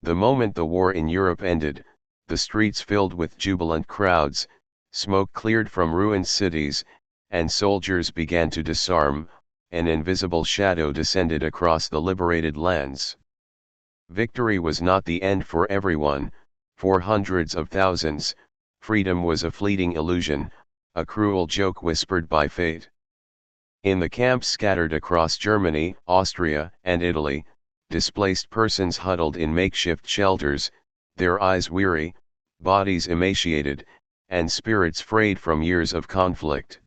The moment the war in Europe ended, the streets filled with jubilant crowds, smoke cleared from ruined cities, and soldiers began to disarm. An invisible shadow descended across the liberated lands. Victory was not the end for everyone. For hundreds of thousands, freedom was a fleeting illusion, a cruel joke whispered by fate. In the camps scattered across Germany, Austria, and Italy, displaced persons huddled in makeshift shelters, their eyes weary, bodies emaciated, and spirits frayed from years of conflict.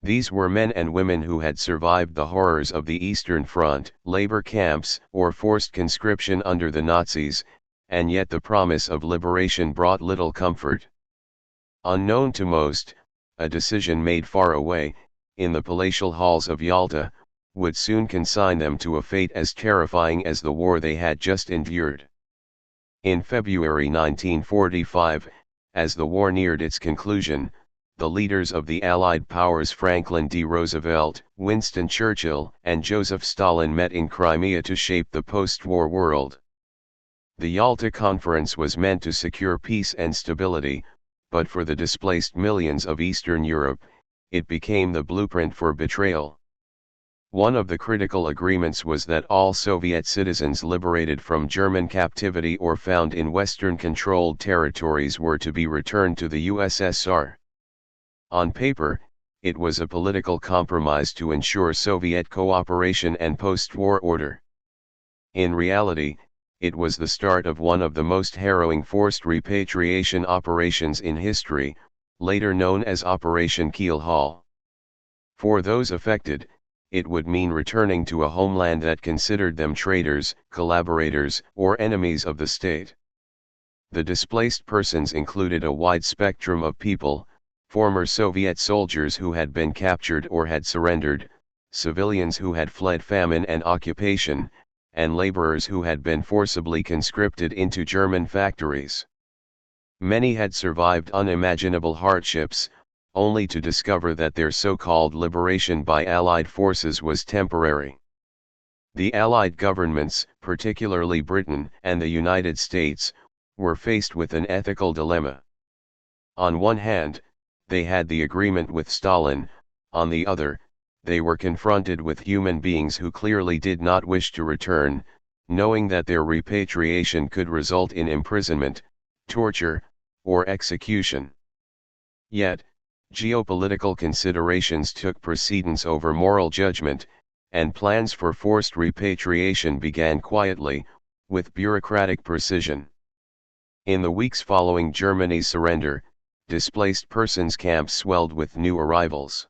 These were men and women who had survived the horrors of the Eastern Front, labor camps, or forced conscription under the Nazis, and yet the promise of liberation brought little comfort. Unknown to most, a decision made far away, in the palatial halls of Yalta, would soon consign them to a fate as terrifying as the war they had just endured. In February 1945, as the war neared its conclusion, the leaders of the Allied powers Franklin D. Roosevelt, Winston Churchill, and Joseph Stalin met in Crimea to shape the post-war world. The Yalta Conference was meant to secure peace and stability, but for the displaced millions of Eastern Europe, it became the blueprint for betrayal. One of the critical agreements was that all Soviet citizens liberated from German captivity or found in Western-controlled territories were to be returned to the USSR. On paper, it was a political compromise to ensure Soviet cooperation and post-war order. In reality, it was the start of one of the most harrowing forced repatriation operations in history, later known as Operation Keelhaul. For those affected, it would mean returning to a homeland that considered them traitors, collaborators, or enemies of the state. The displaced persons included a wide spectrum of people: former Soviet soldiers who had been captured or had surrendered, civilians who had fled famine and occupation, and laborers who had been forcibly conscripted into German factories. Many had survived unimaginable hardships, only to discover that their so-called liberation by Allied forces was temporary. The Allied governments, particularly Britain and the United States, were faced with an ethical dilemma. On one hand, they had the agreement with Stalin; on the other, they were confronted with human beings who clearly did not wish to return, knowing that their repatriation could result in imprisonment, torture, or execution. Yet, geopolitical considerations took precedence over moral judgment, and plans for forced repatriation began quietly, with bureaucratic precision. In the weeks following Germany's surrender, displaced persons camps swelled with new arrivals.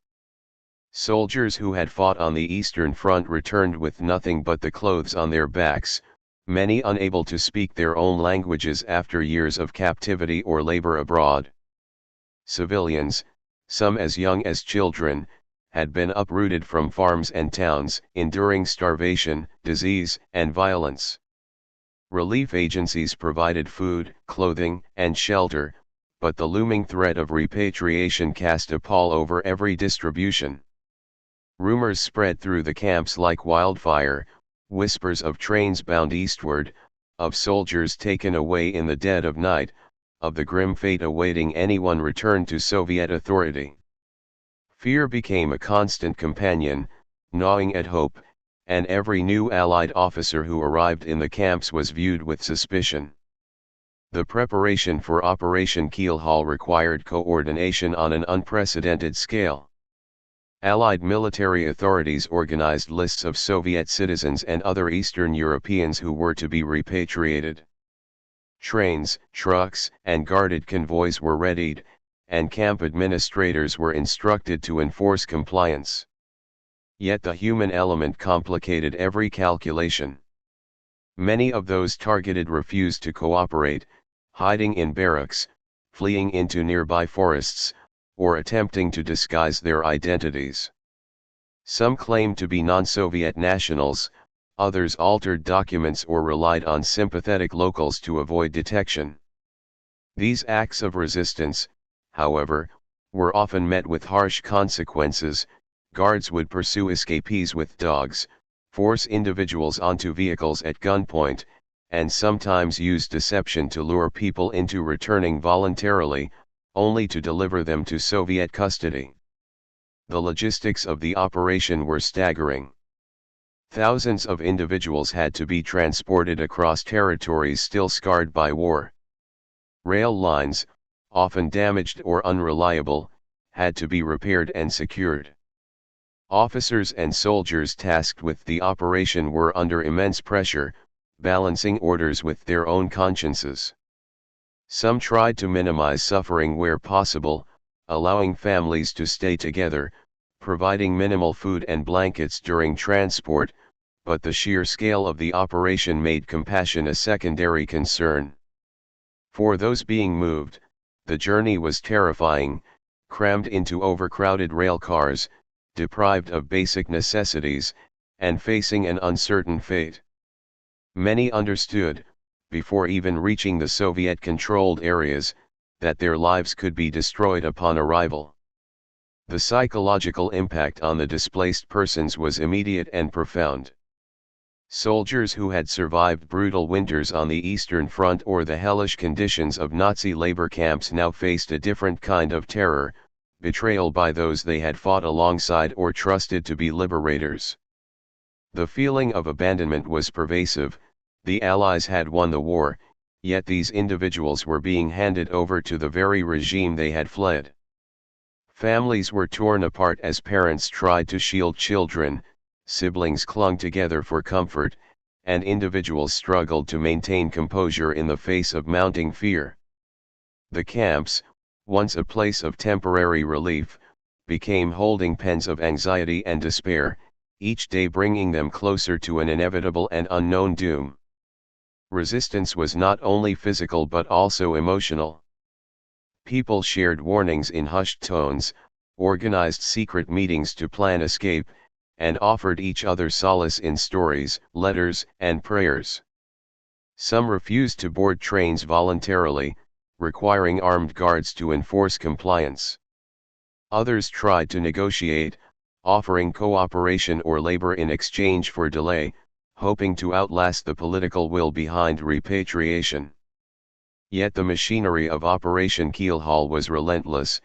Soldiers who had fought on the Eastern Front returned with nothing but the clothes on their backs, many unable to speak their own languages after years of captivity or labor abroad. Civilians, some as young as children, had been uprooted from farms and towns, enduring starvation, disease, and violence. Relief agencies provided food, clothing, and shelter, but the looming threat of repatriation cast a pall over every distribution. Rumors spread through the camps like wildfire, whispers of trains bound eastward, of soldiers taken away in the dead of night, of the grim fate awaiting anyone returned to Soviet authority. Fear became a constant companion, gnawing at hope, and every new Allied officer who arrived in the camps was viewed with suspicion. The preparation for Operation Keelhaul required coordination on an unprecedented scale. Allied military authorities organized lists of Soviet citizens and other Eastern Europeans who were to be repatriated. Trains, trucks, and guarded convoys were readied, and camp administrators were instructed to enforce compliance. Yet the human element complicated every calculation. Many of those targeted refused to cooperate, hiding in barracks, fleeing into nearby forests, or attempting to disguise their identities. Some claimed to be non-Soviet nationals, others altered documents or relied on sympathetic locals to avoid detection. These acts of resistance, however, were often met with harsh consequences. Guards would pursue escapees with dogs, force individuals onto vehicles at gunpoint, and sometimes used deception to lure people into returning voluntarily, only to deliver them to Soviet custody. The logistics of the operation were staggering. Thousands of individuals had to be transported across territories still scarred by war. Rail lines, often damaged or unreliable, had to be repaired and secured. Officers and soldiers tasked with the operation were under immense pressure, balancing orders with their own consciences. Some tried to minimize suffering where possible, allowing families to stay together, providing minimal food and blankets during transport, but the sheer scale of the operation made compassion a secondary concern. For those being moved, the journey was terrifying, crammed into overcrowded rail cars, deprived of basic necessities, and facing an uncertain fate. Many understood, before even reaching the Soviet-controlled areas, that their lives could be destroyed upon arrival. The psychological impact on the displaced persons was immediate and profound. Soldiers who had survived brutal winters on the Eastern Front or the hellish conditions of Nazi labor camps now faced a different kind of terror, betrayal by those they had fought alongside or trusted to be liberators. The feeling of abandonment was pervasive. The Allies had won the war, yet these individuals were being handed over to the very regime they had fled. Families were torn apart as parents tried to shield children, siblings clung together for comfort, and individuals struggled to maintain composure in the face of mounting fear. The camps, once a place of temporary relief, became holding pens of anxiety and despair, each day bringing them closer to an inevitable and unknown doom. Resistance was not only physical but also emotional. People shared warnings in hushed tones, organized secret meetings to plan escape, and offered each other solace in stories, letters, and prayers. Some refused to board trains voluntarily, requiring armed guards to enforce compliance. Others tried to negotiate, offering cooperation or labor in exchange for delay, hoping to outlast the political will behind repatriation. Yet the machinery of Operation Keelhaul was relentless,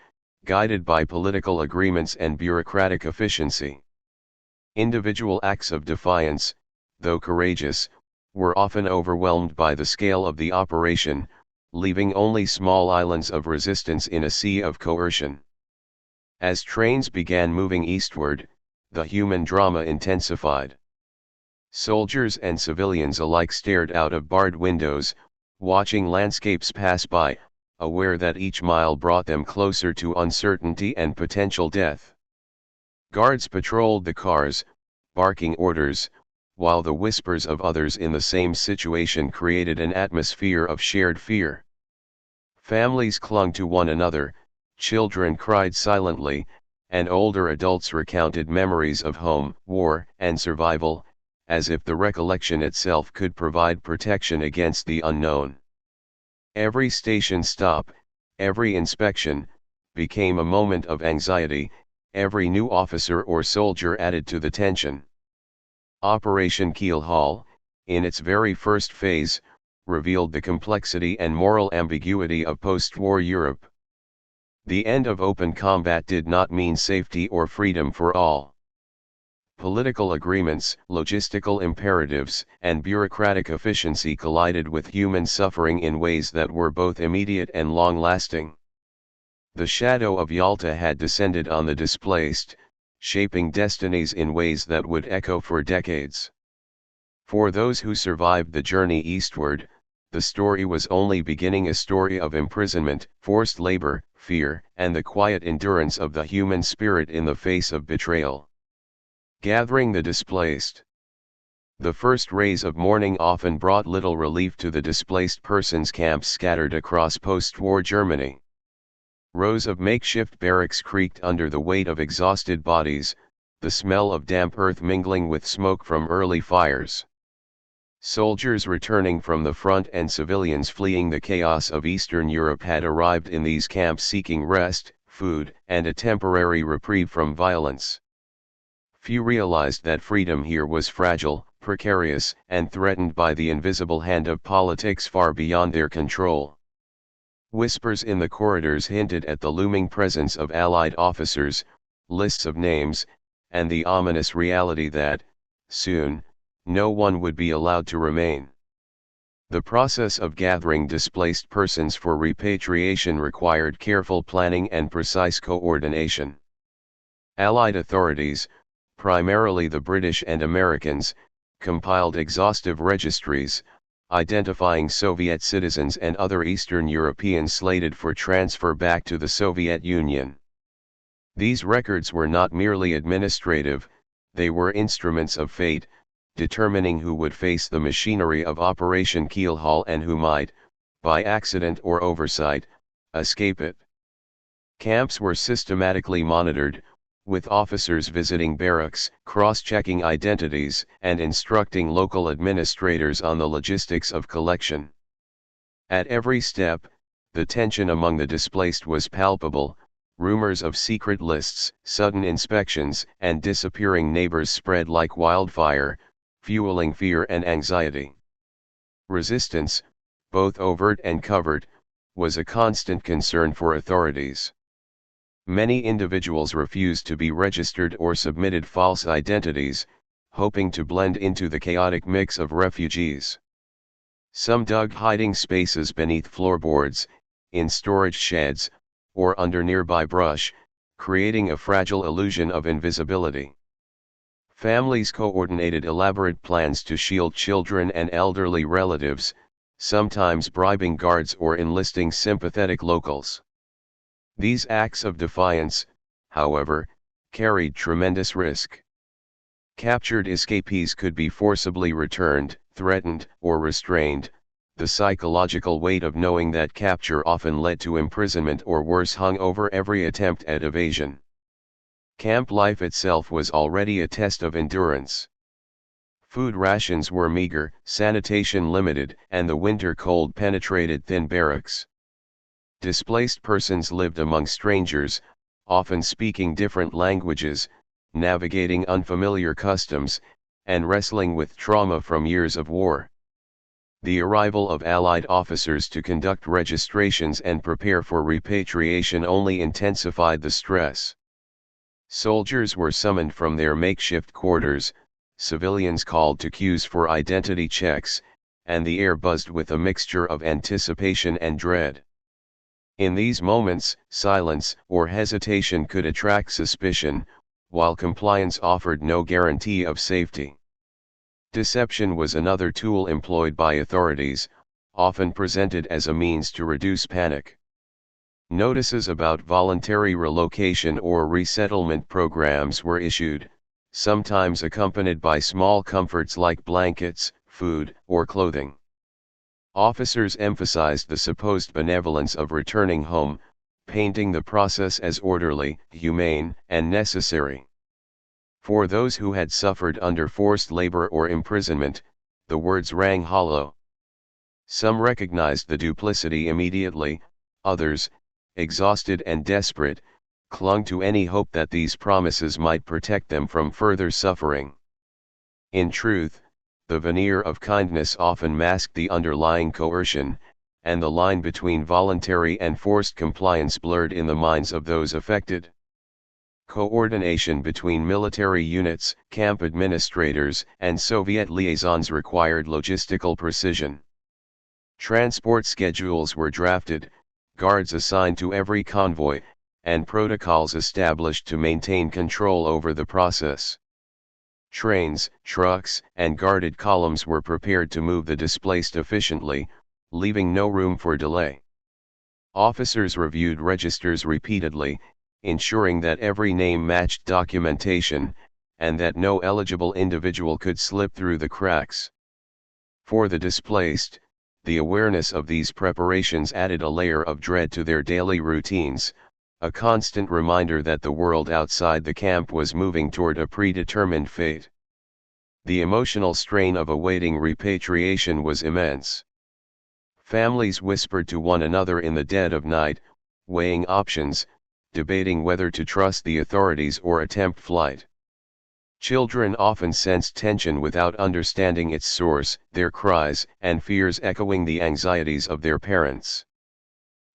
guided by political agreements and bureaucratic efficiency. Individual acts of defiance, though courageous, were often overwhelmed by the scale of the operation, leaving only small islands of resistance in a sea of coercion. As trains began moving eastward, the human drama intensified. Soldiers and civilians alike stared out of barred windows, watching landscapes pass by, aware that each mile brought them closer to uncertainty and potential death. Guards patrolled the cars, barking orders, while the whispers of others in the same situation created an atmosphere of shared fear. Families clung to one another, children cried silently, and older adults recounted memories of home, war, and survival, as if the recollection itself could provide protection against the unknown. Every station stop, every inspection, became a moment of anxiety, every new officer or soldier added to the tension. Operation Keelhaul, in its very first phase, revealed the complexity and moral ambiguity of post-war Europe. The end of open combat did not mean safety or freedom for all. Political agreements, logistical imperatives, and bureaucratic efficiency collided with human suffering in ways that were both immediate and long-lasting. The shadow of Yalta had descended on the displaced, shaping destinies in ways that would echo for decades. For those who survived the journey eastward, the story was only beginning, a story of imprisonment, forced labor, fear, and the quiet endurance of the human spirit in the face of betrayal. Gathering the displaced. The first rays of morning often brought little relief to the displaced persons camps scattered across post-war Germany. Rows of makeshift barracks creaked under the weight of exhausted bodies, the smell of damp earth mingling with smoke from early fires. Soldiers returning from the front and civilians fleeing the chaos of Eastern Europe had arrived in these camps seeking rest, food, and a temporary reprieve from violence. Few realized that freedom here was fragile, precarious and threatened by the invisible hand of politics far beyond their control. Whispers in the corridors hinted at the looming presence of Allied officers, lists of names, and the ominous reality that, soon, no one would be allowed to remain. The process of gathering displaced persons for repatriation required careful planning and precise coordination. Allied authorities, primarily the British and Americans, compiled exhaustive registries, identifying Soviet citizens and other Eastern Europeans slated for transfer back to the Soviet Union. These records were not merely administrative, they were instruments of fate, determining who would face the machinery of Operation Keelhaul and who might, by accident or oversight, escape it. Camps were systematically monitored, with officers visiting barracks, cross-checking identities, and instructing local administrators on the logistics of collection. At every step, the tension among the displaced was palpable. Rumors of secret lists, sudden inspections, and disappearing neighbors spread like wildfire, fueling fear and anxiety. Resistance, both overt and covert, was a constant concern for authorities. Many individuals refused to be registered or submitted false identities, hoping to blend into the chaotic mix of refugees. Some dug hiding spaces beneath floorboards, in storage sheds, or under nearby brush, creating a fragile illusion of invisibility. Families coordinated elaborate plans to shield children and elderly relatives, sometimes bribing guards or enlisting sympathetic locals. These acts of defiance, however, carried tremendous risk. Captured escapees could be forcibly returned, threatened, or restrained. The psychological weight of knowing that capture often led to imprisonment or worse hung over every attempt at evasion. Camp life itself was already a test of endurance. Food rations were meager, sanitation limited, and the winter cold penetrated thin barracks. Displaced persons lived among strangers, often speaking different languages, navigating unfamiliar customs, and wrestling with trauma from years of war. The arrival of Allied officers to conduct registrations and prepare for repatriation only intensified the stress. Soldiers were summoned from their makeshift quarters, civilians called to queues for identity checks, and the air buzzed with a mixture of anticipation and dread. In these moments, silence or hesitation could attract suspicion, while compliance offered no guarantee of safety. Deception was another tool employed by authorities, often presented as a means to reduce panic. Notices about voluntary relocation or resettlement programs were issued, sometimes accompanied by small comforts like blankets, food, or clothing. Officers emphasized the supposed benevolence of returning home, painting the process as orderly, humane, and necessary. For those who had suffered under forced labor or imprisonment, the words rang hollow. Some recognized the duplicity immediately, others, exhausted and desperate, clung to any hope that these promises might protect them from further suffering. In truth, the veneer of kindness often masked the underlying coercion, and the line between voluntary and forced compliance blurred in the minds of those affected. Coordination between military units, camp administrators, and Soviet liaisons required logistical precision. Transport schedules were drafted, guards assigned to every convoy, and protocols established to maintain control over the process. Trains, trucks, and guarded columns were prepared to move the displaced efficiently, leaving no room for delay. Officers reviewed registers repeatedly, ensuring that every name matched documentation, and that no eligible individual could slip through the cracks. For the displaced, the awareness of these preparations added a layer of dread to their daily routines, a constant reminder that the world outside the camp was moving toward a predetermined fate. The emotional strain of awaiting repatriation was immense. Families whispered to one another in the dead of night, weighing options, debating whether to trust the authorities or attempt flight. Children often sensed tension without understanding its source, their cries and fears echoing the anxieties of their parents.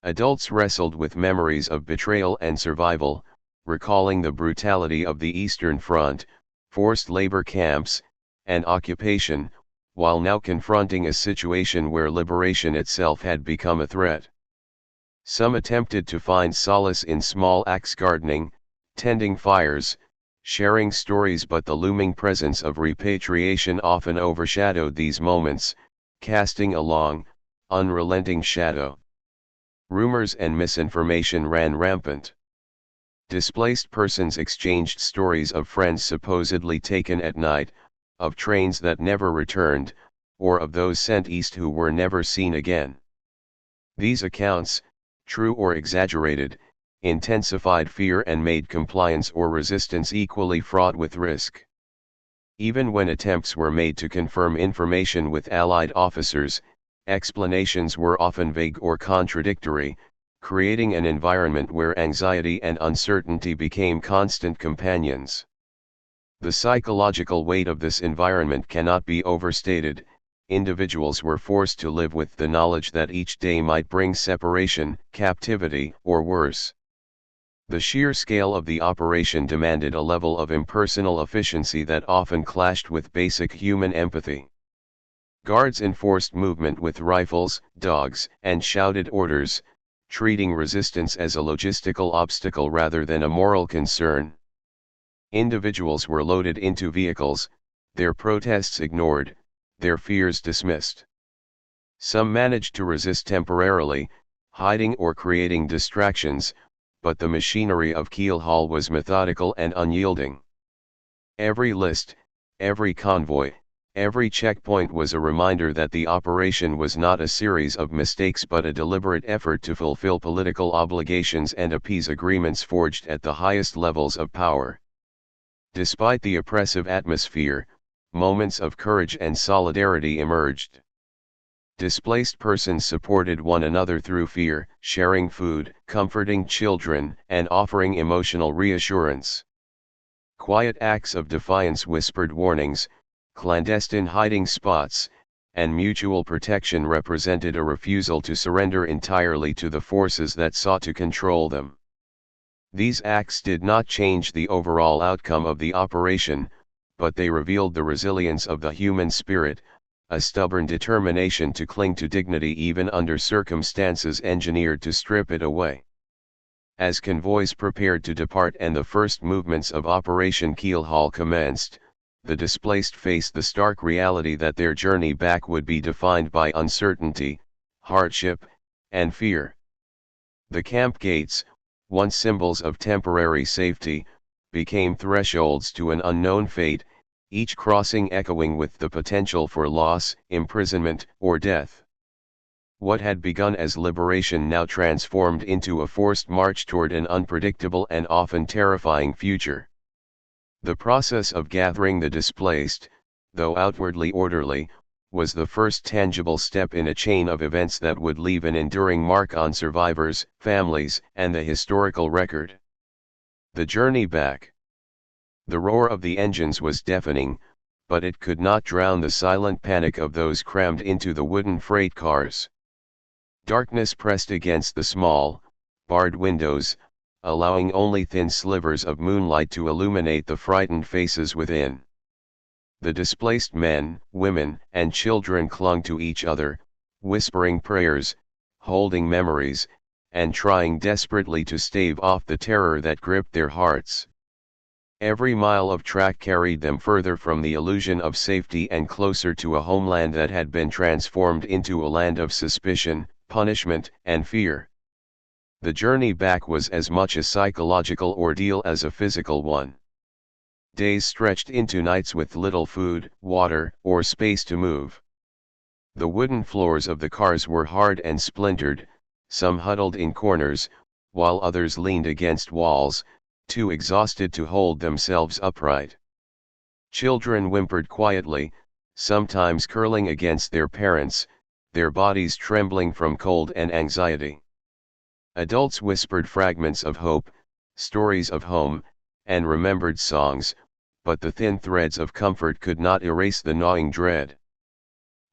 Adults wrestled with memories of betrayal and survival, recalling the brutality of the Eastern Front, forced labor camps, and occupation, while now confronting a situation where liberation itself had become a threat. Some attempted to find solace in small acts: gardening, tending fires, sharing stories, but the looming presence of repatriation often overshadowed these moments, casting a long, unrelenting shadow. Rumors and misinformation ran rampant. Displaced persons exchanged stories of friends supposedly taken at night, of trains that never returned, or of those sent east who were never seen again. These accounts, true or exaggerated, intensified fear and made compliance or resistance equally fraught with risk. Even when attempts were made to confirm information with Allied officers, explanations were often vague or contradictory, creating an environment where anxiety and uncertainty became constant companions. The psychological weight of this environment cannot be overstated. Individuals were forced to live with the knowledge that each day might bring separation, captivity, or worse. The sheer scale of the operation demanded a level of impersonal efficiency that often clashed with basic human empathy. Guards enforced movement with rifles, dogs, and shouted orders, treating resistance as a logistical obstacle rather than a moral concern. Individuals were loaded into vehicles, their protests ignored, their fears dismissed. Some managed to resist temporarily, hiding or creating distractions, but the machinery of Keelhaul was methodical and unyielding. Every list, every convoy, every checkpoint was a reminder that the operation was not a series of mistakes but a deliberate effort to fulfill political obligations and appease agreements forged at the highest levels of power. Despite the oppressive atmosphere, moments of courage and solidarity emerged. Displaced persons supported one another through fear, sharing food, comforting children, and offering emotional reassurance. Quiet acts of defiance, whispered warnings, clandestine hiding spots, and mutual protection represented a refusal to surrender entirely to the forces that sought to control them. These acts did not change the overall outcome of the operation, but they revealed the resilience of the human spirit, a stubborn determination to cling to dignity even under circumstances engineered to strip it away. As convoys prepared to depart and the first movements of Operation Keelhaul commenced, the displaced faced the stark reality that their journey back would be defined by uncertainty, hardship, and fear. The camp gates, once symbols of temporary safety, became thresholds to an unknown fate, each crossing echoing with the potential for loss, imprisonment, or death. What had begun as liberation now transformed into a forced march toward an unpredictable and often terrifying future. The process of gathering the displaced, though outwardly orderly, was the first tangible step in a chain of events that would leave an enduring mark on survivors, families, and the historical record. The journey back. The roar of the engines was deafening, but it could not drown the silent panic of those crammed into the wooden freight cars. Darkness pressed against the small, barred windows, allowing only thin slivers of moonlight to illuminate the frightened faces within. The displaced men, women, and children clung to each other, whispering prayers, holding memories, and trying desperately to stave off the terror that gripped their hearts. Every mile of track carried them further from the illusion of safety and closer to a homeland that had been transformed into a land of suspicion, punishment, and fear. The journey back was as much a psychological ordeal as a physical one. Days stretched into nights with little food, water, or space to move. The wooden floors of the cars were hard and splintered, some huddled in corners, while others leaned against walls, too exhausted to hold themselves upright. Children whimpered quietly, sometimes curling against their parents, their bodies trembling from cold and anxiety. Adults whispered fragments of hope, stories of home, and remembered songs, but the thin threads of comfort could not erase the gnawing dread.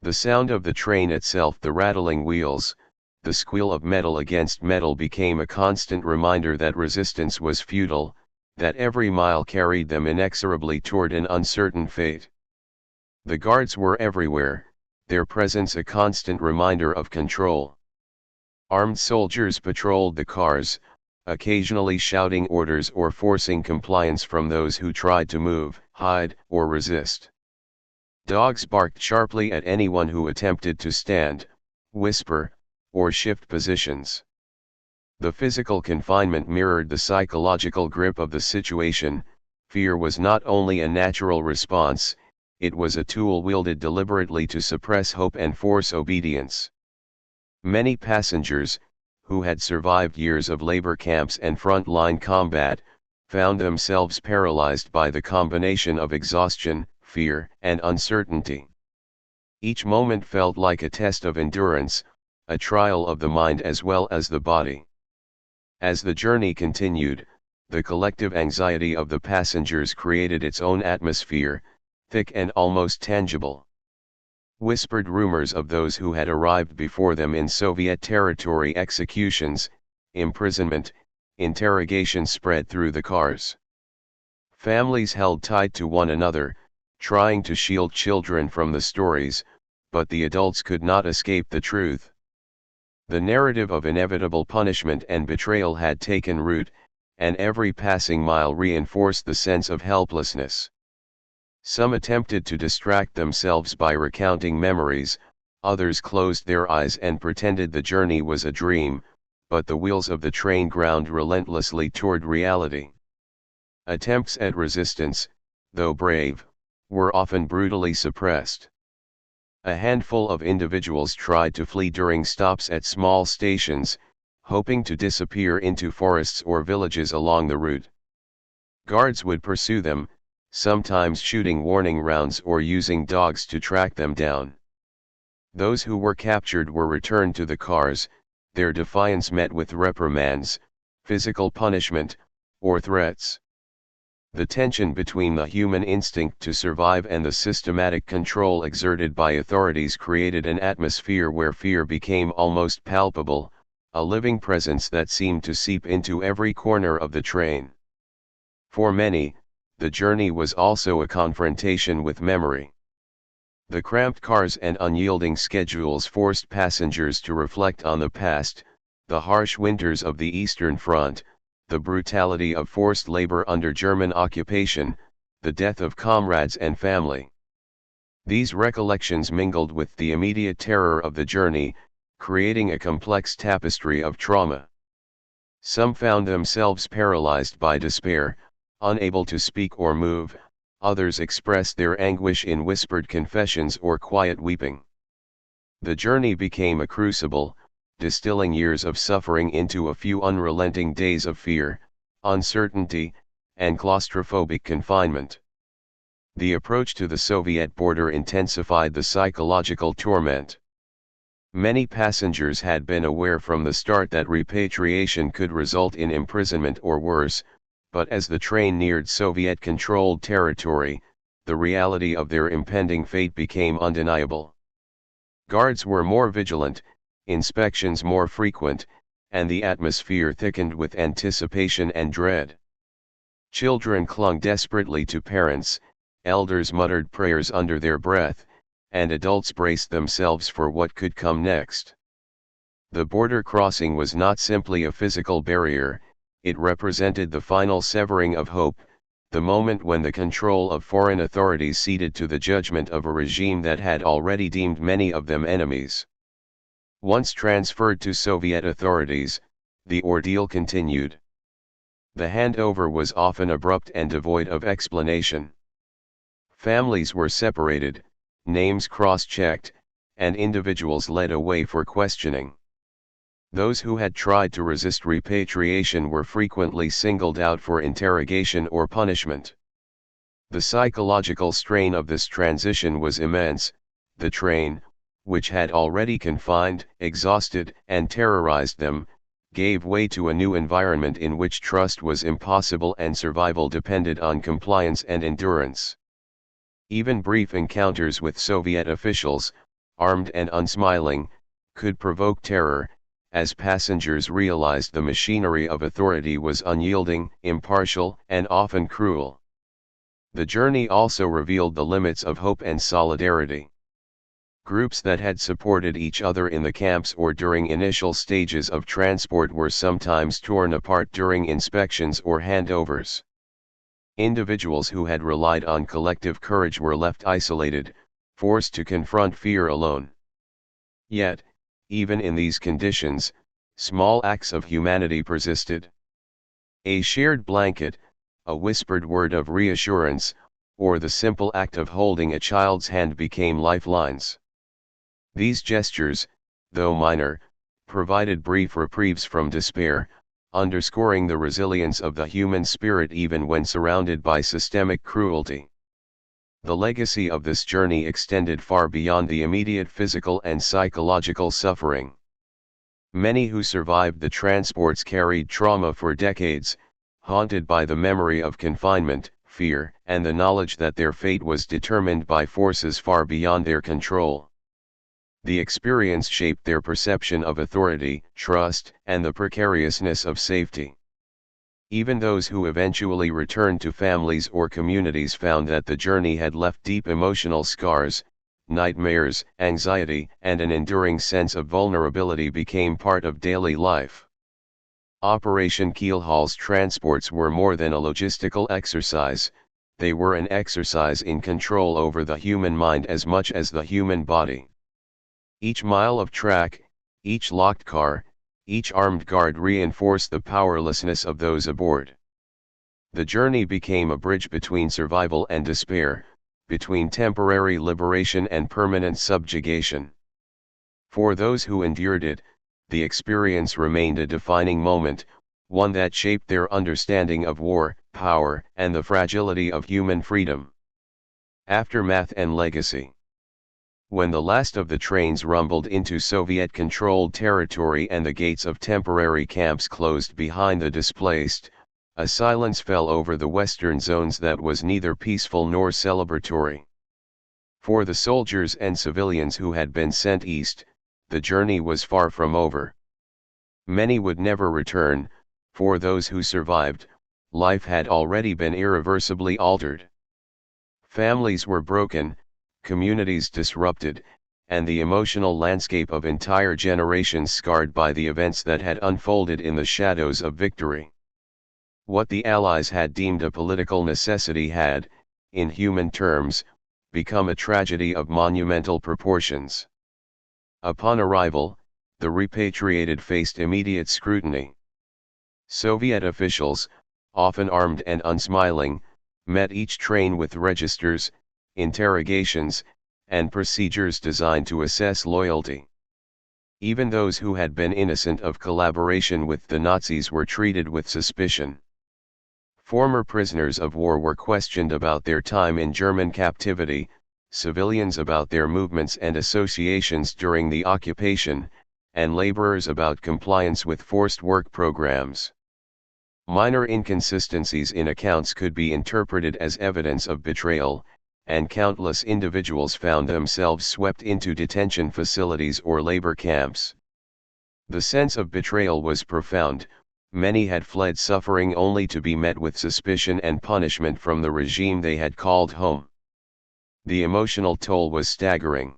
The sound of the train itself, the rattling wheels, the squeal of metal against metal became a constant reminder that resistance was futile, that every mile carried them inexorably toward an uncertain fate. The guards were everywhere, their presence a constant reminder of control. Armed soldiers patrolled the cars, occasionally shouting orders or forcing compliance from those who tried to move, hide, or resist. Dogs barked sharply at anyone who attempted to stand, whisper, or shift positions. The physical confinement mirrored the psychological grip of the situation. Fear was not only a natural response, it was a tool wielded deliberately to suppress hope and force obedience. Many passengers, who had survived years of labor camps and front-line combat, found themselves paralyzed by the combination of exhaustion, fear, and uncertainty. Each moment felt like a test of endurance, a trial of the mind as well as the body. As the journey continued, the collective anxiety of the passengers created its own atmosphere, thick and almost tangible. Whispered rumors of those who had arrived before them in Soviet territory, executions, imprisonment, interrogation spread through the cars. Families held tight to one another, trying to shield children from the stories, but the adults could not escape the truth. The narrative of inevitable punishment and betrayal had taken root, and every passing mile reinforced the sense of helplessness. Some attempted to distract themselves by recounting memories, others closed their eyes and pretended the journey was a dream, but the wheels of the train ground relentlessly toward reality. Attempts at resistance, though brave, were often brutally suppressed. A handful of individuals tried to flee during stops at small stations, hoping to disappear into forests or villages along the route. Guards would pursue them, sometimes shooting warning rounds or using dogs to track them down. Those who were captured were returned to the cars, their defiance met with reprimands, physical punishment, or threats. The tension between the human instinct to survive and the systematic control exerted by authorities created an atmosphere where fear became almost palpable, a living presence that seemed to seep into every corner of the train. For many, the journey was also a confrontation with memory. The cramped cars and unyielding schedules forced passengers to reflect on the past, the harsh winters of the Eastern Front, the brutality of forced labor under German occupation, the death of comrades and family. These recollections mingled with the immediate terror of the journey, creating a complex tapestry of trauma. Some found themselves paralyzed by despair, unable to speak or move, others expressed their anguish in whispered confessions or quiet weeping. The journey became a crucible, distilling years of suffering into a few unrelenting days of fear, uncertainty, and claustrophobic confinement. The approach to the Soviet border intensified the psychological torment. Many passengers had been aware from the start that repatriation could result in imprisonment or worse, but as the train neared Soviet-controlled territory, the reality of their impending fate became undeniable. Guards were more vigilant, inspections more frequent, and the atmosphere thickened with anticipation and dread. Children clung desperately to parents, elders muttered prayers under their breath, and adults braced themselves for what could come next. The border crossing was not simply a physical barrier, it represented the final severing of hope, the moment when the control of foreign authorities ceded to the judgment of a regime that had already deemed many of them enemies. Once transferred to Soviet authorities, the ordeal continued. The handover was often abrupt and devoid of explanation. Families were separated, names cross-checked, and individuals led away for questioning. Those who had tried to resist repatriation were frequently singled out for interrogation or punishment. The psychological strain of this transition was immense. The train, which had already confined, exhausted, and terrorized them, gave way to a new environment in which trust was impossible and survival depended on compliance and endurance. Even brief encounters with Soviet officials, armed and unsmiling, could provoke terror, as passengers realized the machinery of authority was unyielding, impartial, and often cruel. The journey also revealed the limits of hope and solidarity. Groups that had supported each other in the camps or during initial stages of transport were sometimes torn apart during inspections or handovers. Individuals who had relied on collective courage were left isolated, forced to confront fear alone. Yet, even in these conditions, small acts of humanity persisted. A shared blanket, a whispered word of reassurance, or the simple act of holding a child's hand became lifelines. These gestures, though minor, provided brief reprieves from despair, underscoring the resilience of the human spirit even when surrounded by systemic cruelty. The legacy of this journey extended far beyond the immediate physical and psychological suffering. Many who survived the transports carried trauma for decades, haunted by the memory of confinement, fear, and the knowledge that their fate was determined by forces far beyond their control. The experience shaped their perception of authority, trust, and the precariousness of safety. Even those who eventually returned to families or communities found that the journey had left deep emotional scars, nightmares, anxiety, and an enduring sense of vulnerability became part of daily life. Operation Keelhaul's transports were more than a logistical exercise, they were an exercise in control over the human mind as much as the human body. Each mile of track, each locked car, each armed guard reinforced the powerlessness of those aboard. The journey became a bridge between survival and despair, between temporary liberation and permanent subjugation. For those who endured it, the experience remained a defining moment, one that shaped their understanding of war, power, and the fragility of human freedom. Aftermath and legacy. When the last of the trains rumbled into Soviet-controlled territory and the gates of temporary camps closed behind the displaced, a silence fell over the western zones that was neither peaceful nor celebratory. For the soldiers and civilians who had been sent east, the journey was far from over. Many would never return. For those who survived, life had already been irreversibly altered. Families were broken, communities disrupted, and the emotional landscape of entire generations scarred by the events that had unfolded in the shadows of victory. What the Allies had deemed a political necessity had, in human terms, become a tragedy of monumental proportions. Upon arrival, the repatriated faced immediate scrutiny. Soviet officials, often armed and unsmiling, met each train with registers, interrogations, and procedures designed to assess loyalty. Even those who had been innocent of collaboration with the Nazis were treated with suspicion. Former prisoners of war were questioned about their time in German captivity, civilians about their movements and associations during the occupation, and laborers about compliance with forced work programs. Minor inconsistencies in accounts could be interpreted as evidence of betrayal, and countless individuals found themselves swept into detention facilities or labor camps. The sense of betrayal was profound. Many had fled suffering only to be met with suspicion and punishment from the regime they had called home. The emotional toll was staggering.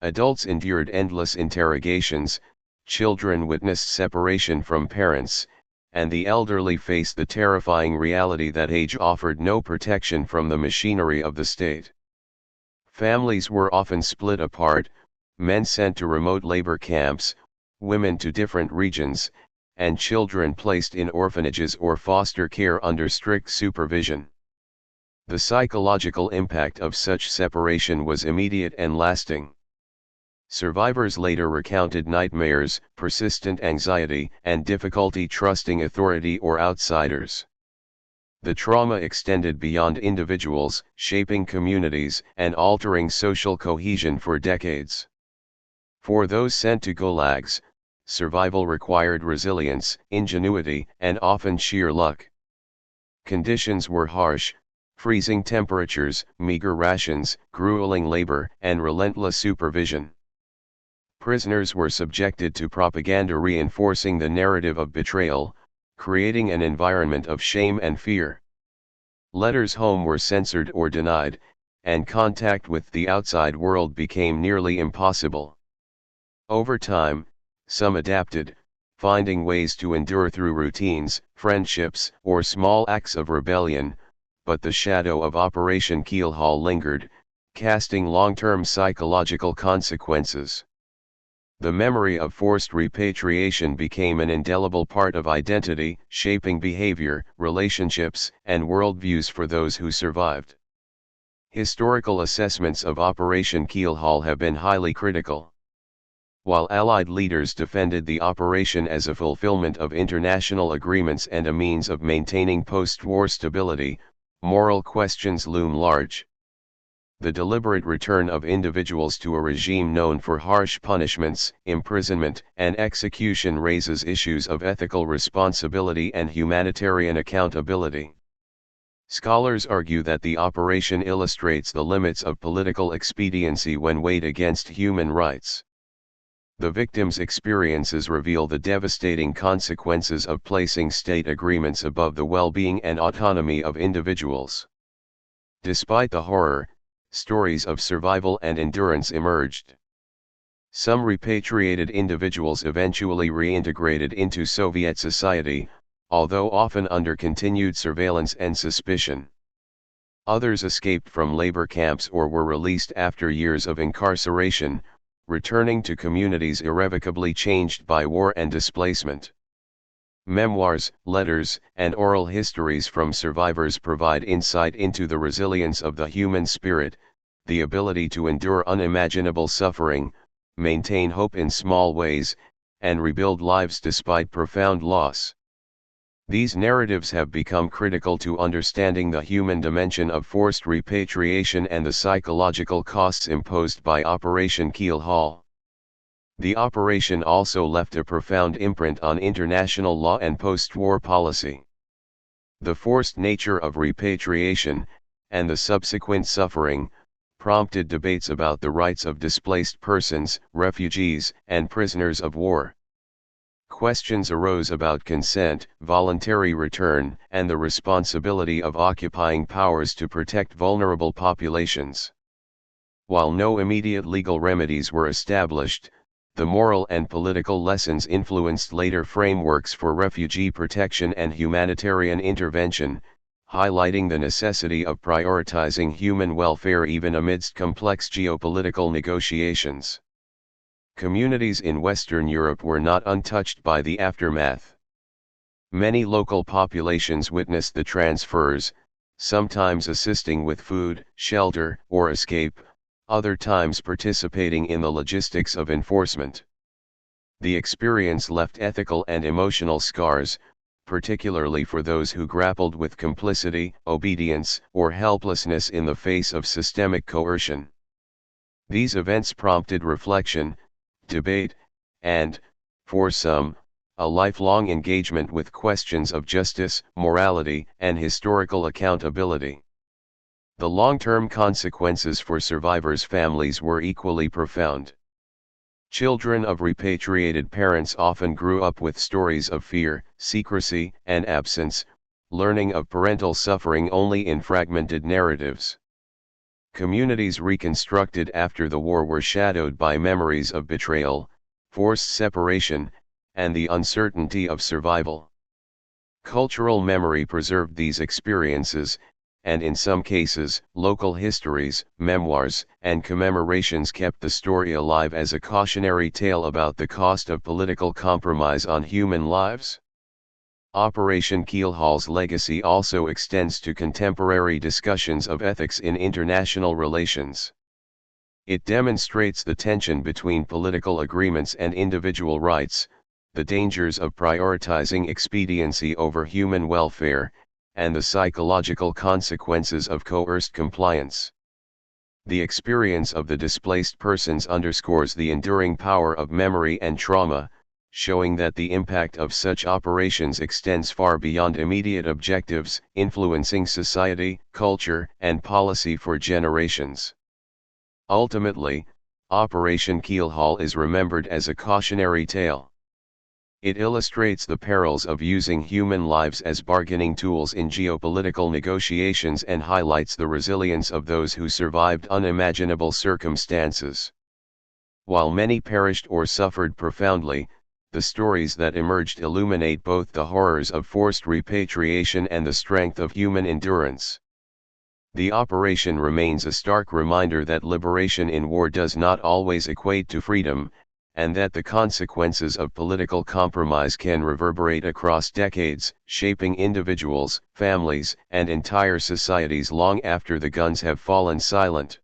Adults endured endless interrogations, children witnessed separation from parents, and the elderly faced the terrifying reality that age offered no protection from the machinery of the state. Families were often split apart, men sent to remote labor camps, women to different regions, and children placed in orphanages or foster care under strict supervision. The psychological impact of such separation was immediate and lasting. Survivors later recounted nightmares, persistent anxiety, and difficulty trusting authority or outsiders. The trauma extended beyond individuals, shaping communities and altering social cohesion for decades. For those sent to gulags, survival required resilience, ingenuity, and often sheer luck. Conditions were harsh: freezing temperatures, meager rations, grueling labor, and relentless supervision. Prisoners were subjected to propaganda reinforcing the narrative of betrayal, creating an environment of shame and fear. Letters home were censored or denied, and contact with the outside world became nearly impossible. Over time, some adapted, finding ways to endure through routines, friendships, or small acts of rebellion, but the shadow of Operation Keelhaul lingered, casting long-term psychological consequences. The memory of forced repatriation became an indelible part of identity, shaping behavior, relationships, and worldviews for those who survived. Historical assessments of Operation Keelhaul have been highly critical. While Allied leaders defended the operation as a fulfillment of international agreements and a means of maintaining post-war stability, moral questions loom large. The deliberate return of individuals to a regime known for harsh punishments, imprisonment, and execution raises issues of ethical responsibility and humanitarian accountability. Scholars argue that the operation illustrates the limits of political expediency when weighed against human rights. The victims' experiences reveal the devastating consequences of placing state agreements above the well-being and autonomy of individuals. Despite the horror, stories of survival and endurance emerged. Some repatriated individuals eventually reintegrated into Soviet society, although often under continued surveillance and suspicion. Others escaped from labor camps or were released after years of incarceration, returning to communities irrevocably changed by war and displacement. Memoirs, letters, and oral histories from survivors provide insight into the resilience of the human spirit, the ability to endure unimaginable suffering, maintain hope in small ways, and rebuild lives despite profound loss. These narratives have become critical to understanding the human dimension of forced repatriation and the psychological costs imposed by Operation Keelhaul. The operation also left a profound imprint on international law and post-war policy. The forced nature of repatriation, and the subsequent suffering, prompted debates about the rights of displaced persons, refugees, and prisoners of war. Questions arose about consent, voluntary return, and the responsibility of occupying powers to protect vulnerable populations. While no immediate legal remedies were established, the moral and political lessons influenced later frameworks for refugee protection and humanitarian intervention, highlighting the necessity of prioritizing human welfare even amidst complex geopolitical negotiations. Communities in Western Europe were not untouched by the aftermath. Many local populations witnessed the transfers, sometimes assisting with food, shelter, or escape, other times participating in the logistics of enforcement. The experience left ethical and emotional scars, particularly for those who grappled with complicity, obedience, or helplessness in the face of systemic coercion. These events prompted reflection, debate, and, for some, a lifelong engagement with questions of justice, morality, and historical accountability. The long-term consequences for survivors' families were equally profound. Children of repatriated parents often grew up with stories of fear, secrecy, and absence, learning of parental suffering only in fragmented narratives. Communities reconstructed after the war were shadowed by memories of betrayal, forced separation, and the uncertainty of survival. Cultural memory preserved these experiences, and in some cases, local histories, memoirs, and commemorations kept the story alive as a cautionary tale about the cost of political compromise on human lives. Operation Keelhaul's legacy also extends to contemporary discussions of ethics in international relations. It demonstrates the tension between political agreements and individual rights, the dangers of prioritizing expediency over human welfare, and the psychological consequences of coerced compliance. The experience of the displaced persons underscores the enduring power of memory and trauma, showing that the impact of such operations extends far beyond immediate objectives, influencing society, culture, and policy for generations. Ultimately, Operation Keelhaul is remembered as a cautionary tale. It illustrates the perils of using human lives as bargaining tools in geopolitical negotiations and highlights the resilience of those who survived unimaginable circumstances. While many perished or suffered profoundly, the stories that emerged illuminate both the horrors of forced repatriation and the strength of human endurance. The operation remains a stark reminder that liberation in war does not always equate to freedom, and that the consequences of political compromise can reverberate across decades, shaping individuals, families, and entire societies long after the guns have fallen silent.